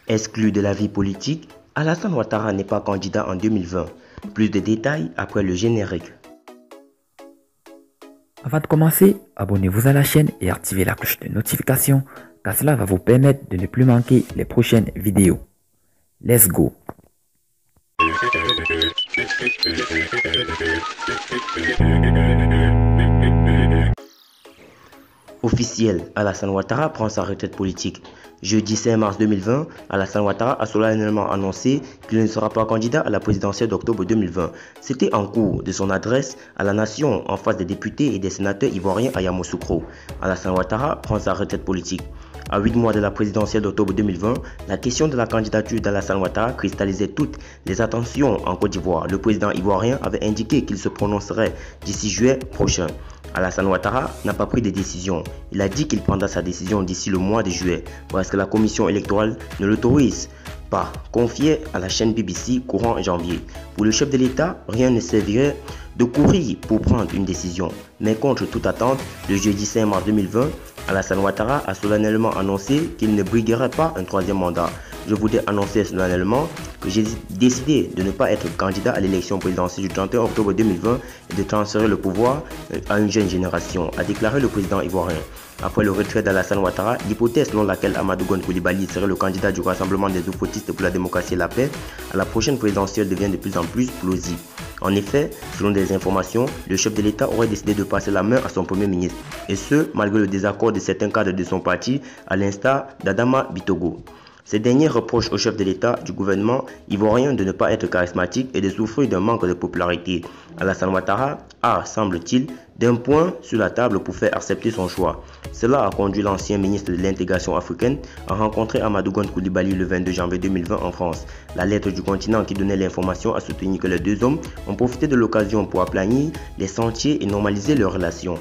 Exclu de la vie politique, Alassane Ouattara n'est pas candidat en 2020. Plus de détails après le générique. Avant de commencer, abonnez-vous à la chaîne et activez la cloche de notification car cela va vous permettre de ne plus manquer les prochaines vidéos. Let's go! Officiel, Alassane Ouattara prend sa retraite politique. Jeudi 5 mars 2020, Alassane Ouattara a solennellement annoncé qu'il ne sera pas candidat à la présidentielle d'octobre 2020. C'était en cours de son adresse à la nation en face des députés et des sénateurs ivoiriens à Yamoussoukro. Alassane Ouattara prend sa retraite politique. À 8 mois de la présidentielle d'octobre 2020, la question de la candidature d'Alassane Ouattara cristallisait toutes les attentions en Côte d'Ivoire. Le président ivoirien avait indiqué qu'il se prononcerait d'ici juillet prochain. Alassane Ouattara n'a pas pris de décision. Il a dit qu'il prendra sa décision d'ici le mois de juillet, parce que la commission électorale ne l'autorise pas, confié à la chaîne BBC courant janvier. Pour le chef de l'État, rien ne servirait de courir pour prendre une décision. Mais contre toute attente, le jeudi 5 mars 2020, Alassane Ouattara a solennellement annoncé qu'il ne briguerait pas un troisième mandat. Je voudrais annoncer solennellement que j'ai décidé de ne pas être candidat à l'élection présidentielle du 31 octobre 2020 et de transférer le pouvoir à une jeune génération, a déclaré le président ivoirien. Après le retrait d'Alassane Ouattara, l'hypothèse selon laquelle Amadou Gon Coulibaly serait le candidat du Rassemblement des Oufoutistes pour la démocratie et la paix à la prochaine présidentielle devient de plus en plus plausible. En effet, selon des informations, le chef de l'État aurait décidé de passer la main à son premier ministre, et ce, malgré le désaccord de certains cadres de son parti, à l'instar d'Adama Bitogo. Ces derniers reprochent au chef de l'État du gouvernement ivoirien de ne pas être charismatique et de souffrir d'un manque de popularité. Alassane Ouattara a, semble-t-il, d'un point sur la table pour faire accepter son choix. Cela a conduit l'ancien ministre de l'intégration africaine à rencontrer Amadou Gon Coulibaly le 22 janvier 2020 en France. La lettre du continent qui donnait l'information a soutenu que les deux hommes ont profité de l'occasion pour aplanir les sentiers et normaliser leurs relations.